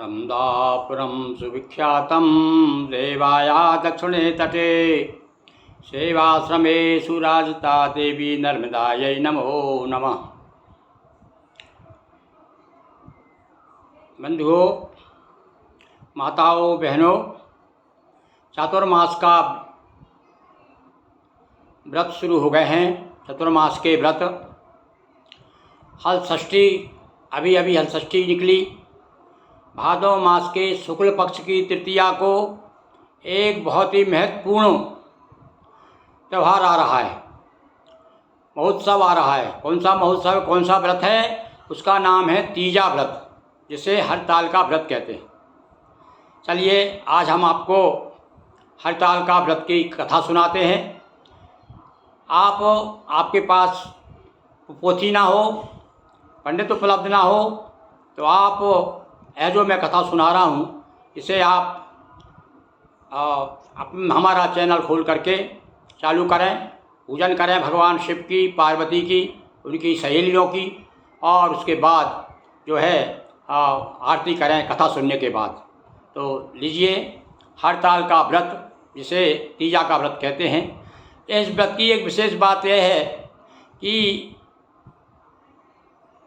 रमदापुरं सुविख्यातं देवाया दक्षिणे तटे सेवाश्रमे सुराजिता देवी नर्मदायै नमो नमः। बंधुओं, माताओं, बहनों, चातुर्मास का व्रत शुरू हो गए हैं। चतुर्मास के व्रत हल षष्ठी, अभी हल षष्ठी निकली। भादव मास के शुक्ल पक्ष की तृतीया को एक बहुत ही महत्वपूर्ण त्यौहार आ रहा है, महोत्सव आ रहा है। कौन सा महोत्सव, कौन सा व्रत है? उसका नाम है तीजा व्रत, जिसे हरताल का व्रत कहते हैं। चलिए आज हम आपको हरताल का व्रत की कथा सुनाते हैं। आपके पास पोथी ना हो, पंडित उपलब्ध ना हो, तो आप जो मैं कथा सुना रहा हूँ इसे आप हमारा चैनल खोल करके चालू करें, पूजन करें भगवान शिव की, पार्वती की, उनकी सहेलियों की, और उसके बाद जो है आरती करें कथा सुनने के बाद। तो लीजिए हरताल का व्रत, जिसे तीजा का व्रत कहते हैं। इस व्रत की एक विशेष बात यह है कि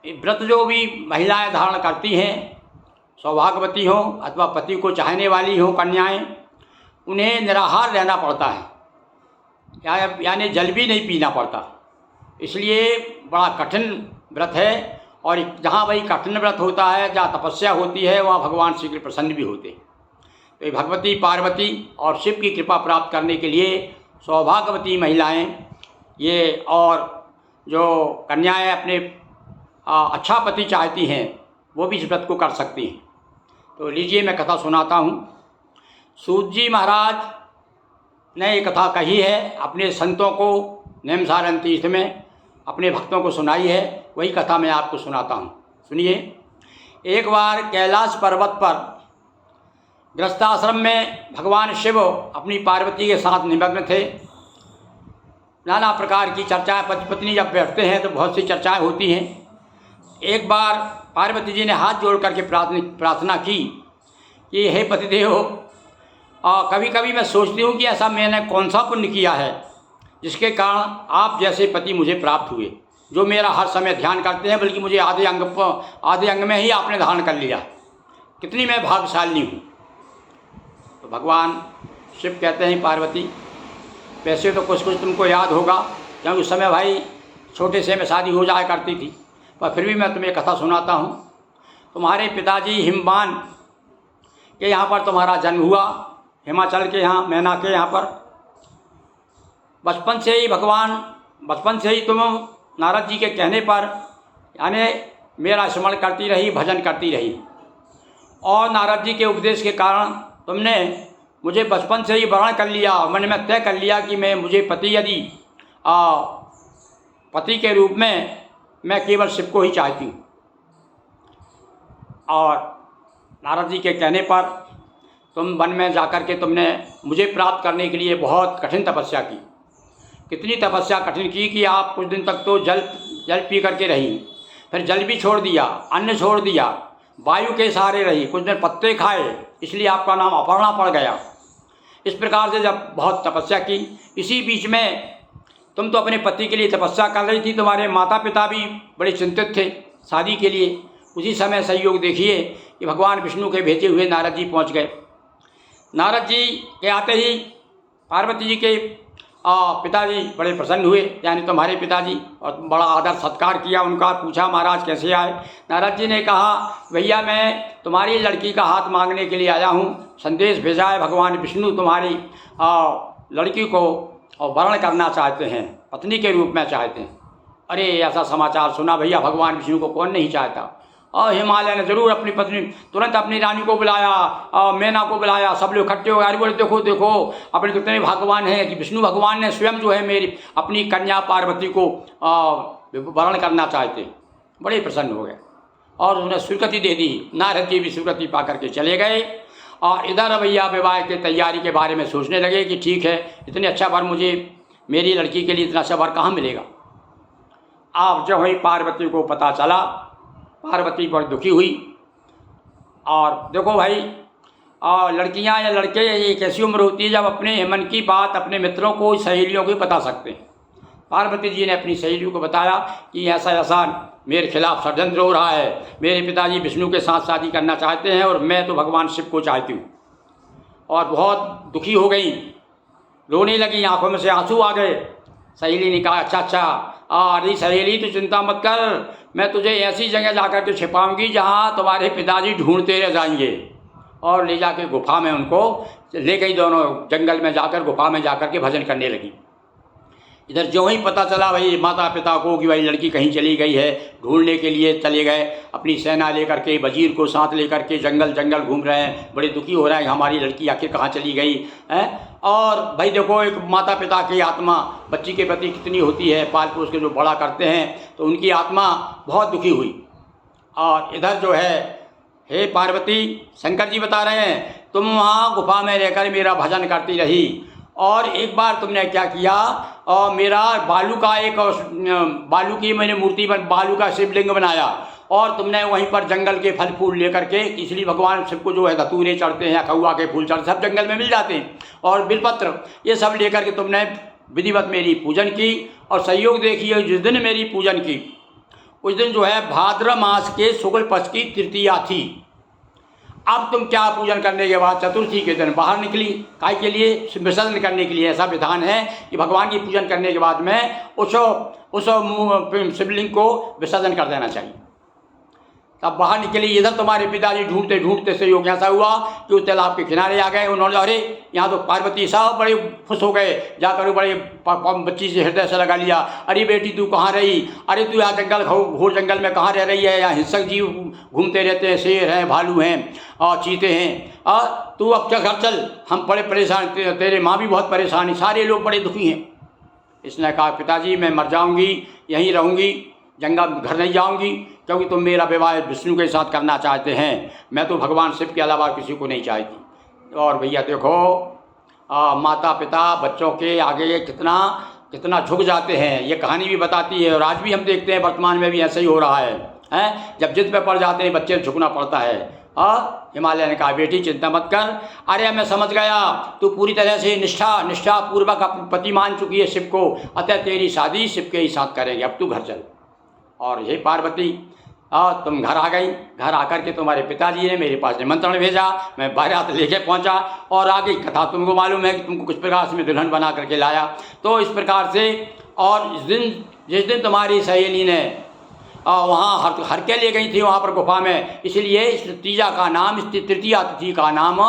व्रत जो भी महिलाएं धारण करती हैं, सौभाग्यवती हों अथवा पति को चाहने वाली हों कन्याएं, उन्हें निराहार रहना पड़ता है, यानी जल भी नहीं पीना पड़ता। इसलिए बड़ा कठिन व्रत है। और जहाँ भाई कठिन व्रत होता है, जहाँ तपस्या होती है, वहाँ भगवान श्री कृष्ण प्रसन्न भी होते हैं। तो भगवती पार्वती और शिव की कृपा प्राप्त करने के लिए सौभाग्यवती महिलाएं ये, और जो कन्याएं अपने अच्छा पति चाहती हैं, वो भी इस व्रत को कर सकती हैं। तो लीजिए मैं कथा सुनाता हूँ। सूत जी महाराज ने ये कथा कही है, अपने संतों को नेमसारण तीर्थ में अपने भक्तों को सुनाई है। वही कथा मैं आपको सुनाता हूँ, सुनिए। एक बार कैलाश पर्वत पर गृहस्थाश्रम में भगवान शिव अपनी पार्वती के साथ निमग्न थे। नाना प्रकार की चर्चाएं, पति पत्नी जब बैठते हैं तो बहुत सी चर्चाएं होती हैं। एक बार पार्वती जी ने हाथ जोड़ करके प्रार्थना की कि हे पतिदेव, कभी कभी मैं सोचती हूँ कि ऐसा मैंने कौन सा पुण्य किया है जिसके कारण आप जैसे पति मुझे प्राप्त हुए, जो मेरा हर समय ध्यान करते हैं, बल्कि मुझे आधे अंग में ही आपने धारण कर लिया। कितनी मैं भाग्यशाली हूँ। तो भगवान शिव कहते हैं, पार्वती वैसे तो कुछ तुमको याद होगा, क्योंकि उस समय भाई छोटे से में शादी हो जाया करती थी, पर फिर भी मैं तुम्हें कथा सुनाता हूँ। तुम्हारे पिताजी हिमवान के यहाँ पर तुम्हारा जन्म हुआ, हिमाचल के यहाँ, मैना के यहाँ पर। बचपन से ही तुम नारद जी के कहने पर यानी मेरा स्मरण करती रही, भजन करती रही, और नारद जी के उपदेश के कारण तुमने मुझे बचपन से ही वर्ण कर लिया। मन में तय कर लिया कि मुझे पति यदि पति के रूप में मैं केवल शिव को ही चाहती हूँ। और नारद जी के कहने पर तुम वन में जाकर के तुमने मुझे प्राप्त करने के लिए बहुत कठिन तपस्या की। कितनी तपस्या कठिन की कि आप कुछ दिन तक तो जल पी करके रही, फिर जल भी छोड़ दिया, अन्न छोड़ दिया, वायु के सहारे रही, कुछ दिन पत्ते खाए, इसलिए आपका नाम अपर्णा पड़ गया। इस प्रकार से जब बहुत तपस्या की, इसी बीच में तुम तो अपने पति के लिए तपस्या कर रही थी, तुम्हारे माता पिता भी बड़े चिंतित थे शादी के लिए। उसी समय संयोग देखिए कि भगवान विष्णु के भेजे हुए नारद जी पहुंच गए। नारद जी के आते ही पार्वती जी के पिताजी बड़े प्रसन्न हुए, यानी तुम्हारे पिताजी, और बड़ा आदर सत्कार किया उनका। पूछा, महाराज कैसे आए? नारद जी ने कहा, भैया मैं तुम्हारी लड़की का हाथ मांगने के लिए आया हूँ। संदेश भेजा है भगवान विष्णु, तुम्हारी लड़की को और वर्ण करना चाहते हैं, पत्नी के रूप में चाहते हैं। अरे ऐसा समाचार सुना भैया, भगवान विष्णु को कौन नहीं चाहता। और हिमालय ने जरूर अपनी पत्नी, तुरंत अपनी रानी को बुलाया और मैना को बुलाया। सब लोग इकट्ठे हो गए, बोले देखो देखो अपने कितने भगवान हैं कि विष्णु भगवान ने स्वयं जो है मेरी अपनी कन्या पार्वती को वर्ण करना चाहते। बड़े प्रसन्न हो गए और उन्हें स्वीकृति दे दी। नारद जी भी स्वीकृति पा करके चले गए। और इधर भैया विवाह की तैयारी के बारे में सोचने लगे कि ठीक है, इतने अच्छा वर मुझे, मेरी लड़की के लिए इतना अच्छा वर कहाँ मिलेगा। अब जब वही पार्वती को पता चला, पार्वती बड़ी दुखी हुई और देखो भाई, लड़कियां या लड़के, एक ऐसी उम्र होती है जब अपने मन की बात अपने मित्रों को, सहेलियों को बता सकते हैं। पार्वती जी ने अपनी सहेलियों को बताया कि ऐसा ऐसा मेरे खिलाफ षड्यंत्र हो रहा है, मेरे पिताजी विष्णु के साथ शादी करना चाहते हैं और मैं तो भगवान शिव को चाहती हूँ। और बहुत दुखी हो गई, रोने लगी, आंखों में से आंसू आ गए। सहेली ने कहा अच्छा अच्छा, अरे सहेली तू चिंता मत कर, मैं तुझे ऐसी जगह जाकर के छिपाऊंगी जहाँ तुम्हारे पिताजी ढूंढते रह जाएंगे। और ले जाके गुफा में उनको ले गई, दोनों जंगल में जाकर गुफा में जाकर के भजन करने लगी। इधर जो ही पता चला भाई माता पिता को कि भाई लड़की कहीं चली गई है, ढूंढने के लिए चले गए, अपनी सेना लेकर के, वजीर को साथ लेकर के जंगल जंगल घूम रहे हैं, बड़े दुखी हो रहे हैं हमारी लड़की आखिर कहाँ चली गई है। और भाई देखो, एक माता पिता की आत्मा बच्ची के प्रति कितनी होती है, पाल पोस के जो बड़ा करते हैं, तो उनकी आत्मा बहुत दुखी हुई। और इधर जो है, हे पार्वती, शंकर जी बता रहे हैं तुम वहाँ गुफा में रहकर मेरा भजन करती रही, और एक बार तुमने क्या किया, और मेरा बालू का एक बालू की मैंने मूर्ति बालू का शिवलिंग बनाया, और तुमने वहीं पर जंगल के फल फूल लेकर के, इसलिए भगवान शिव को जो है धतूरे चढ़ते हैं, कौआ के फूल चढ़ते, सब जंगल में मिल जाते हैं, और बिलपत्र, ये सब लेकर के तुमने विधिवत मेरी पूजन की। और सहयोग देखिए, जिस दिन मेरी पूजन की उस दिन जो है भाद्र मास के शुक्ल पक्ष की तृतीया थी। अब तुम क्या पूजन करने के बाद चतुर्थी के दिन बाहर निकली, काय के लिए, विसर्जन करने के लिए। ऐसा विधान है कि भगवान की पूजन करने के बाद में उस शिवलिंग को विसर्जन कर देना चाहिए। तब बाहर निकली, इधर तुम्हारे पिताजी ढूंढते ढूंढते से योग ऐसा हुआ कि उस तालाब के किनारे आ गए। उन्होंने अरे यहाँ तो पार्वती साहब बड़े खुश हो गए, जाकर बड़े बच्ची से हृदय से लगा लिया, अरे बेटी तू कहाँ रही, अरे तू यहाँ जंगल घोर जंगल में कहाँ रह रही है, यहाँ हिंसक जीव घूमते रहते हैं, शेर हैं, भालू हैं और चीते हैं, तू अब क्या घर चल, हम बड़े परेशान, तेरे माँ भी बहुत परेशान है, सारे लोग बड़े दुखी हैं। इसने कहा पिताजी मैं मर जाऊँगी, यहीं रहूँगी, जंगल घर नहीं जाऊँगी, क्योंकि तुम मेरा विवाह विष्णु के साथ करना चाहते हैं, मैं तो भगवान शिव के अलावा किसी को नहीं चाहती। और भैया देखो, माता पिता बच्चों के आगे कितना कितना झुक जाते हैं, ये कहानी भी बताती है। और आज भी हम देखते हैं, वर्तमान में भी ऐसा ही हो रहा है, जब जिद पे पड़ जाते हैं बच्चे झुकना पड़ता है। हिमालय ने कहा बेटी चिंता मत कर, अरे मैं समझ गया, तू पूरी तरह से निष्ठा पूर्वक अपने पति मान चुकी है शिव को, अतः तेरी शादी शिव के ही साथ करेंगे, अब तू घर चल। और ये पार्वती, तुम घर आ गई, घर आकर के तुम्हारे पिताजी ने मेरे पास निमंत्रण भेजा, मैं बारात लेके पहुंचा, और आगे कथा तुमको मालूम है कि तुमको किस प्रकार से मैं दुल्हन बना करके लाया। तो इस प्रकार से, और जिस दिन तुम्हारी सहेली ने वहाँ हर के ले गई थी वहाँ पर गुफा में, इसलिए इस तीजा का नाम, इस तृतीया तिथि का नाम,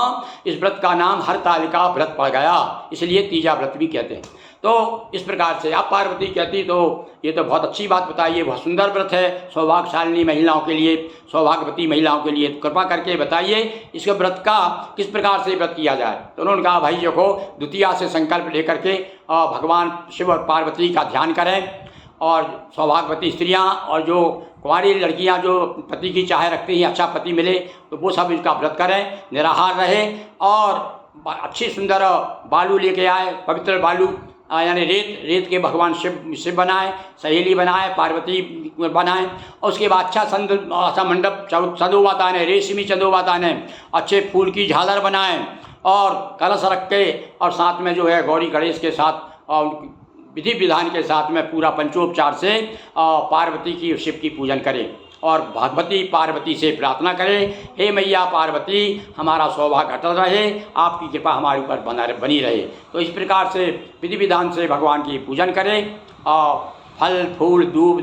इस व्रत का नाम हरतालिका व्रत पड़ गया, इसलिए तीजा व्रत भी कहते हैं। तो इस प्रकार से आप पार्वती कहती तो ये तो बहुत अच्छी बात बताइए, बहुत सुंदर व्रत है सौभाग्यशालिनी महिलाओं के लिए, सौभाग्यवती महिलाओं के लिए, कृपा करके बताइए इसके व्रत का किस प्रकार से व्रत किया जाए। तो उन्होंने कहा भाई देखो, द्वितीया से संकल्प लेकर के भगवान शिव और पार्वती का ध्यान करें, और सौभाग्यवती स्त्रियां और जो कुंवारी लड़कियां जो पति की चाह रखती हैं, अच्छा पति मिले, तो वो सब इसका व्रत करें, निराहार रहे, और अच्छी सुंदर बालू लेके आए, पवित्र बालू, यानी रेत के भगवान शिव बनाए, सहेली बनाए, पार्वती बनाए, और उसके बाद अच्छा मंडप चंदोबा ताने, रेशमी चंदोबा ताने, अच्छे फूल की झालर बनाएं, और कलश रख के, और साथ में जो है गौरी गणेश के साथ विधि विधान के साथ में पूरा पंचोपचार से पार्वती की शिव की पूजन करें, और भगवती पार्वती से प्रार्थना करें, हे मैया पार्वती हमारा सौभाग्य अटल रहे, आपकी कृपा हमारे ऊपर बनी रहे। तो इस प्रकार से विधि विधान से भगवान की पूजन करें, फल फूल दूब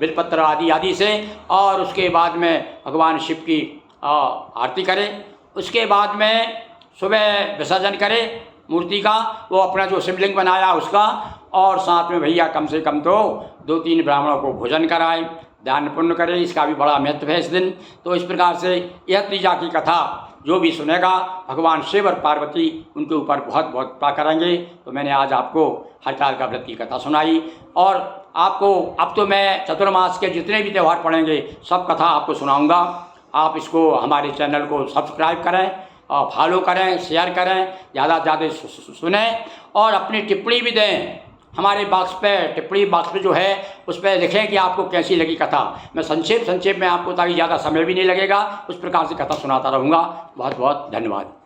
बिलपत्र आदि से, और उसके बाद में भगवान शिव की आरती करें। उसके बाद में सुबह विसर्जन करें मूर्ति का, वो अपना जो शिवलिंग बनाया उसका, और साथ में भैया कम से कम तो 2-3 ब्राह्मणों को भोजन कराएं, दान पुण्य करें, इसका भी बड़ा महत्व है इस दिन। तो इस प्रकार से यह तीजा की कथा जो भी सुनेगा भगवान शिव और पार्वती उनके ऊपर बहुत बहुत कृपा करेंगे। तो मैंने आज आपको हरतालिका व्रत की कथा सुनाई, और आपको अब तो मैं चतुर्मास के जितने भी त्यौहार पड़ेंगे सब कथा आपको सुनाऊँगा। आप इसको हमारे चैनल को सब्सक्राइब करें, फॉलो करें, शेयर करें, ज़्यादा से ज़्यादा सुनें, और अपनी टिप्पणी भी दें, हमारे बॉक्स पे, टिप्पणी बॉक्स में जो है उस पर लिखें कि आपको कैसी लगी कथा। मैं संक्षेप में आपको, ताकि ज़्यादा समय भी नहीं लगेगा, उस प्रकार से कथा सुनाता रहूँगा। बहुत बहुत धन्यवाद।